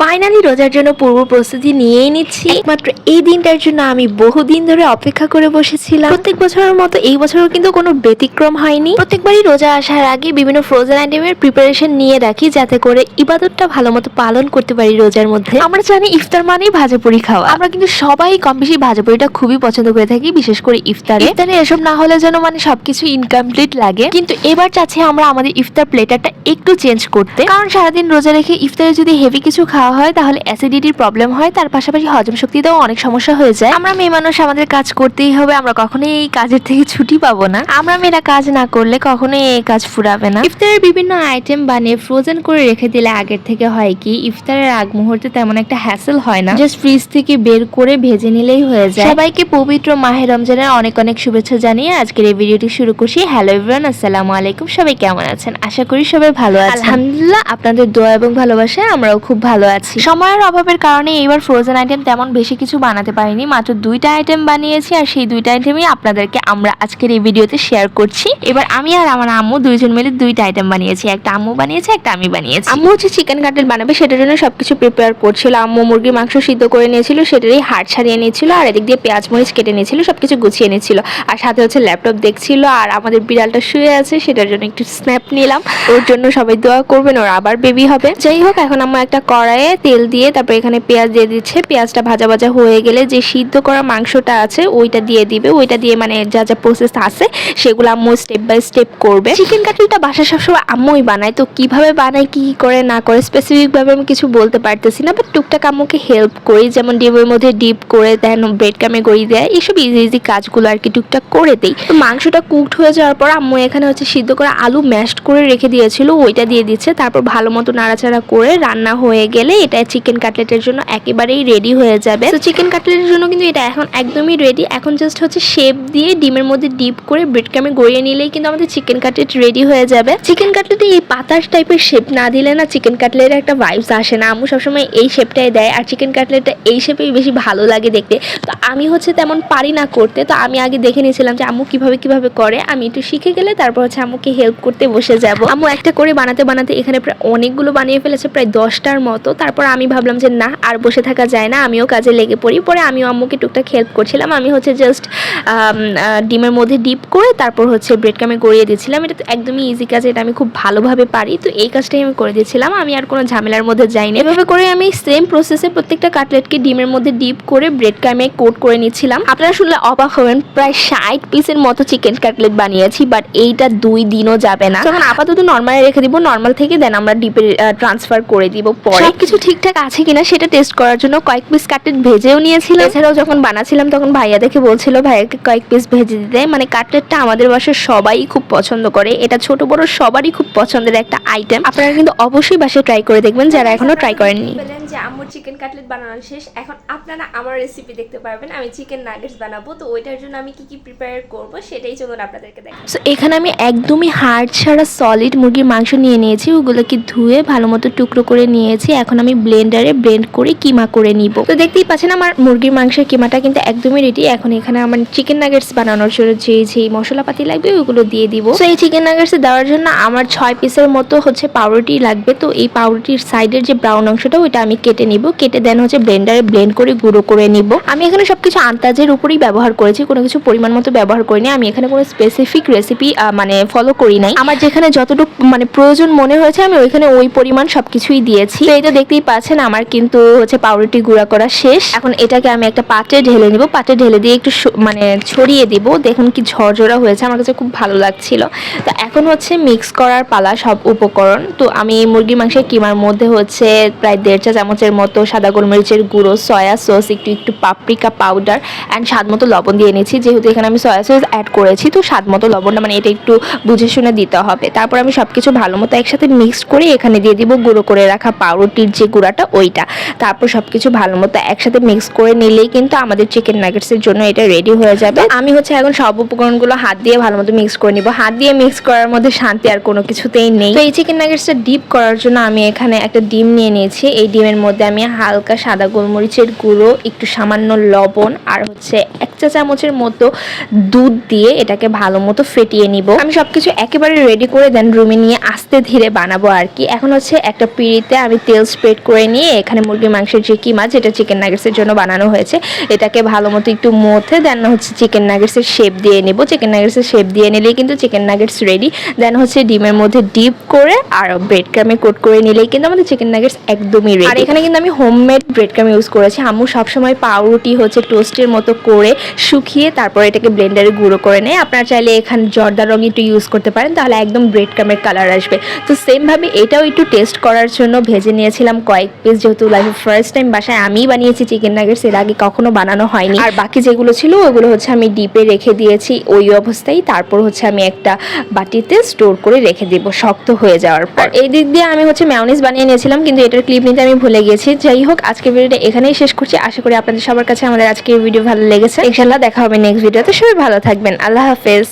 Finally রোজার জন্য পূর্ব প্রস্তুতি নিয়েই নিচ্ছি। একমাত্র এই দিনটার জন্য আমি বহুদিন ধরে অপেক্ষা করে বসেছিলাম। প্রত্যেক বছরের মতো এই বছরও কিন্তু কোনো ব্যতিক্রম হয়নি। প্রত্যেকবারই রোজা আসার আগে বিভিন্ন ফ্রোজেন আইটেমের প্রিপারেশন নিয়ে রাখি, যাতে করে ইবাদতটা ভালো মতো পালন করতে পারি রোজার মধ্যে। আমরা জানি ইফতার মানেই ভাজাপুরি খাওয়া, আমরা কিন্তু সবাই কম বেশি ভাজাপুরিটা খুবই পছন্দ করে থাকি, বিশেষ করে ইফতারে এসব না হলে যেন মানে সবকিছু ইনকমপ্লিট লাগে। কিন্তু এবার চাচ্ছি আমরা আমাদের ইফতার প্লেটারটা একটু চেঞ্জ করতে, কারণ সারাদিন রোজা রেখে ইফতারে যদি হেভি কিছু খাওয়া হয় তাহলে অ্যাসিডিটির প্রবলেম হয়, তার পাশাপাশি হজম শক্তিতেও অনেক সমস্যা হয়ে যায়। আমরা মেয়ে মানুষ, আমাদের কাজ করতেই হবে, আমরা কখনোই এই কাজের থেকে ছুটি পাবো না। আমরা মেয়েরা কাজ না করলে কখনোই এই কাজ ফুরাবে না। ইফতারের বিভিন্ন আইটেম বানিয়ে ফ্রোজেন করে রেখে দিলে আগের থেকে হয় কি, ইফতারের আগ মুহূর্তে তেমন একটা হ্যাসেল হয় না, জাস্ট ফ্রিজ থেকে বের করে ভেজে নিলেই হয়ে যায়। সবাইকে পবিত্র মাহে রমজানের অনেক অনেক শুভেচ্ছা জানিয়ে আজকের এই ভিডিওটি শুরু করছি। হ্যালো এভরিওয়ান, আসসালামু আলাইকুম। সবাই কেমন আছেন? আশা করি সবাই ভালো আছেন। আলহামদুলিল্লাহ, আপনাদের দোয়া এবং ভালোবাসায় আমরাও খুব ভালো আছি। সময়ের অভাবের কারণে এইবার ফ্রোজেন আইটেম তেমন বেশি কিছু বানাতে পারিনি, মাত্র 2টা আইটেম বানিয়েছি, আর সেই 2টা আইটেমই আপনাদেরকে আমরা আজকের এই ভিডিওতে শেয়ার করছি। এবার আমি আর আমার আম্মু দুইজন মিলে 2টা আইটেম বানিয়েছি, একটা আম্মু বানিয়েছে, একটা আমি বানিয়েছি। আম্মু হচ্ছে চিকেন কাটলেট বানাবে, সেটার জন্য সবকিছু প্রিপেয়ার করছিল। আম্মু মুরগির মাংস সিদ্ধ করে নিয়েছিল, সেটারই হাড় ছাড়িয়ে নিয়েছিল, আর এদিক দিয়ে পেঁয়াজ মরিচ কেটে নিয়েছিল, সবকিছু গুছিয়ে নিয়েছিল, আর সাথে হচ্ছে ল্যাপটপ দেখছিল। আর আমাদের বিড়ালটা শুয়ে আছে, সেটার জন্য একটু স্ন্যাপ নিলাম। ওর জন্য সবাই দোয়া করবেন, ওর আবার বেবি হবে। যাই হোক, এখন আম্মু একটা কড়াইয়ে তেল দিয়ে তারপর এখানে পেঁয়াজ দিয়ে দিচ্ছে। পেঁয়াজটা ভাজা ভাজা হয়ে গেলে যে সিদ্ধ করা মাংসটা আছে ওইটা দিয়ে দিবে। ওইটা দিয়ে মানে যা যা প্রসেস আছে সেগুলো আম্মু স্টেপ বাই স্টেপ করবে। চিকেন কাটলেটটা বাসায় সবসময় আম্মুই বানায়, তো কিভাবে বানায়, কি করে না করে স্পেসিফিক ভাবে আমি কিছু বলতে পারতেছি না, বাট টুকটাক আম্মুকে হেল্প করি, যেমন ডিমের মধ্যে ডিপ করে দেন, ব্রেড ক্রামে গড়িয়ে দেয়, এইসব ইজি ইজি কাজগুলো আর কি টুকটাক করে দেই। তো মাংসটা কুকড হয়ে যাওয়ার পর আম্মু এখানে হচ্ছে সিদ্ধ করা আলু ম্যাশড করে রেখে দিয়েছিল, ওইটা দিয়ে দিচ্ছে। তারপর ভালো মতো নাড়াচাড়া করে রান্না হয়ে গেলে এটা চিকেন কাটলেটের জন্য একেবারেই রেডি হয়ে যাবে। তো চিকেন কাটলেটের জন্য কিন্তু এটা এখন একদমই রেডি। এখন জাস্ট হচ্ছে শেপ দিয়ে ডিমের মধ্যে ডিপ করে ব্রেড ক্রামে গড়িয়ে নিলেই কিন্তু আমাদের চিকেন কাটলেট রেডি হয়ে যাবে। চিকেন কাটলেটে এই পাতার টাইপের শেপ না দিলে না চিকেন কাটলেটের একটা ভাইবস আসে না। আম্মু সবসময় এই শেপটাই দেয়, আর চিকেন কাটলেটটা এই শেপেই বেশি ভালো লাগে দেখতে। তো আমি হচ্ছে তেমন পারি না করতে, তো আমি আগে দেখে নিয়েছিলাম যে আম্মু কিভাবে করে। আমি একটু শিখে গেলে তারপর হচ্ছে আম্মুকে হেল্প করতে বসে যাব। আম্মু একটা করে বানাতে বানাতে এখানে প্রায় অনেকগুলো বানিয়ে ফেলেছে, প্রায় 10টার মতো। তারপর আমি ভাবলাম যে না, আর বসে থাকা যায় না, আমিও কাজে লেগে পড়ি। পরে আমিও আম্মুকে টুকটাক হেল্প করছিলাম। আমি হচ্ছে জাস্ট ডিমের মধ্যে ডিপ করে তারপর হচ্ছে ব্রেড ক্রামে গড়িয়ে দিয়েছিলাম। এটা তো একদমই ইজি কাজ, এটা আমি খুব ভালোভাবে পারি, তো এই কাজটাই আমি করে দিয়েছিলাম। আমি আর কোনো ঝামেলার মধ্যে যাইনি। এভাবে করে আমি সেম প্রসেসে প্রত্যেকটা কাটলেটকে ডিমের মধ্যে ডিপ করে ব্রেড ক্রামে কোট করে নিচ্ছিলাম। আপনারা শুনলে অবাক হবেন, প্রায় 60 পিসের মতো চিকেন কাটলেট বানিয়েছি, বাট এইটা 2 দিনও যাবে না। তখন আপাতত নর্মালে রেখে দিব, নর্মাল থেকে দেন আমরা ডিপে ট্রান্সফার করে দিব। পরে সবকিছু ঠিকঠাক আছে কিনা সেটা টেস্ট করার জন্য কয়েক পিস কাটলেট ভেজেও নিয়েছিলাম। এছাড়াও যখন বানাচ্ছিলাম তখন ভাইয়া দেখে বলছিল ভাইয়াকে কয়েক পিস ভেজে দিতে। মানে কাটলেটটা আমাদের বাসায় সবাই খুব পছন্দ করে, এটা ছোট বড় সবারই খুব পছন্দের একটা আইটেম। আপনারা কিন্তু অবশ্যই বাসায় ট্রাই করে দেখবেন যারা এখনো ট্রাই করেননি। যে আম্মুর চিকেন কাটলেট বানানো শেষ, এখন আপনারা আমার রেসিপি দেখতে পারবেন। আমি চিকেন নাগেটস বানাবো, তো ওইটার জন্য আমি কি প্রিপেয়ার করব সেটাই চলুন আপনাদেরকে দেখাবো। সো এখানে আমি একদমই হাড় ছাড়া সলিড মুরগির মাংস নিয়ে নিয়েছি, ওগুলোকে ধুয়ে ভালো মতো টুকরো করে নিয়েছি। এখন আমি ব্লেন্ডারে ব্লেন্ড করে কিমা করে নিব। তো দেখতেই পাচ্ছেন আমার মুরগির মাংসের কিমাটা কিন্তু একদমই রেডি। এখন এখানে আমার চিকেন নাগেটস বানানোর জন্য যে মশলাপাতি লাগবে ওগুলো দিয়ে দিব। তো এই চিকেন নাগেটস দেওয়ার জন্য আমার 6 পিসের মতো হচ্ছে পাউরুটি লাগবে। তো এই পাউরুটির সাইডের যে ব্রাউন অংশটা ওইটা আমি কেটে নিব, কেটে দেন হচ্ছে ব্লেন্ডারে ব্লেন্ড করে গুঁড়ো করে নিব। আমি এখানে সবকিছু আন্দাজের উপরেই ব্যবহার করেছি, কোনো কিছু পরিমাণ মতো ব্যবহার করিনি। আমি এখানে কোনো স্পেসিফিক রেসিপি মানে ফলো করি নাই। আমার যেখানে যতটুকু মানে প্রয়োজন মনে হয়েছে আমি ওইখানে ওই পরিমাণ সবকিছুই দিয়েছি। তো এই তো দেখতেই পাচ্ছেন আমার কিন্তু হচ্ছে পাউরুটি গুঁড়া করা শেষ। এখন এটাকে আমি একটা পাত্রে ঢেলে নিব, পাত্রে ঢেলে দিয়ে একটু মানে ছড়িয়ে দিব। দেখুন কি ঝরঝরা হয়েছে, আমার কাছে খুব ভালো লাগছিল। তো এখন হচ্ছে মিক্স করার পালা সব উপকরণ। তো আমি মুরগির মাংসের কিমার মধ্যে হচ্ছে প্রায় 1.5 চা চামচের মতো সাদা গোলমরিচের গুঁড়ো, সয়া সস, একটু পাপরিকা পাউডার অ্যান্ড স্বাদ মতো লবণ দিয়ে নিয়েছি। যেহেতু এখানে আমি সয়া সস অ্যাড করেছি, তো স্বাদ মতো লবণটা মানে এটা একটু বুঝে শুনে দিতে হবে। তারপর আমি সবকিছু ভালো মতো একসাথে মিক্সড করে এখানে দিয়ে দিব গুঁড়ো করে রাখা পাউরুটির যে গুঁড়াটা ওইটা। তারপর সবকিছু ভালো মতো একসাথে মিক্স করে নিলেই কিন্তু আমাদের চিকেন নাগেটসের জন্য এটা রেডি হয়ে যাবে। আমি হচ্ছে এখন সব উপকরণগুলো হাত দিয়ে ভালো মতো মিক্স করে নিব। হাত দিয়ে মিক্স করার মধ্যে শান্তি আর কোনো কিছুতেই নেই। তো এই চিকেন নাগেটসটা ডিপ করার জন্য আমি এখানে একটা ডিম নিয়ে নিয়েছি। এই ডিমের মধ্যে আমি হালকা সাদা গোলমরিচের গুঁড়ো, একটু সামান্য লবণ আর হচ্ছে 1 চা চামচের মতো দুধ দিয়ে এটাকে ভালো মতো ফেটিয়ে নিব। আমি সবকিছু একেবারে রেডি করে দেন রুমে নিয়ে আস্তে ধীরে বানাবো আর কি। এখন হচ্ছে একটা পিঁড়িতে আমি তেল স্প্রেড করে নিয়ে এখানে মুরগির মাংসের যে কিমা, যেটা চিকেন নাগেটসের জন্য বানানো হয়েছে, এটাকে ভালো মতো একটু মথে দেন হচ্ছে চিকেন নাগেটসের শেপ দিয়ে নেব। চিকেন নাগেটসের শেপ দিয়ে নিলেই কিন্তু চিকেন নাগেটস রেডি। দেন হচ্ছে ডিমের মধ্যে ডিপ করে আর ব্রেড ক্রামে কোট করে নিলেই কিন্তু আমাদের চিকেন নাগেটস একদমই রেডি। আর এখানে কিন্তু আমি হোমমেড ব্রেড ক্রাম ইউজ করেছি। আম্মু সবসময় পাউরুটি হচ্ছে টোস্টের মতো করে শুকিয়ে তারপর এটাকে ব্লেন্ডারে গুঁড়ো করে নেয়। আপনারা চাইলে এখানে জর্দা রং একটু ইউজ করতে পারেন, তাহলে একদম ব্রেড ক্রামের কালার আসবে। তো সেমভাবে এটাও একটু টেস্ট করার জন্য ভেজে নিয়েছিলাম কয়েক পিস, যেহেতু লাইফে ফার্স্ট টাইম বাসায় আমিই বানিয়েছি চিকেন নাগেটস, এর আগে কখনো বানানো হয়নি। আর বাকি যেগুলো ছিল ওগুলো হচ্ছে আমি ডিপে রেখে দিয়েছি ওই অবস্থায়। তারপর হচ্ছে আমি একটা বাটিতে স্টোর করে রেখে দিব শক্ত হয়ে যাওয়ার পর। এই দিক দিয়ে আমি হচ্ছে মেয়োনিজ বানিয়ে নিয়েছিলাম, কিন্তু এটার ক্লিপ নিতে আমি ভুলে গেছি। যাই হোক, আজকের ভিডিওটা এখানেই শেষ করছি। আশা করি আপনাদের সবার কাছে আমাদের আজকের ভিডিও ভালো লেগেছে। ইনশাআল্লাহ দেখা হবে নেক্সট ভিডিওতে। সবাই ভালো থাকবেন। আল্লাহ হাফেজ।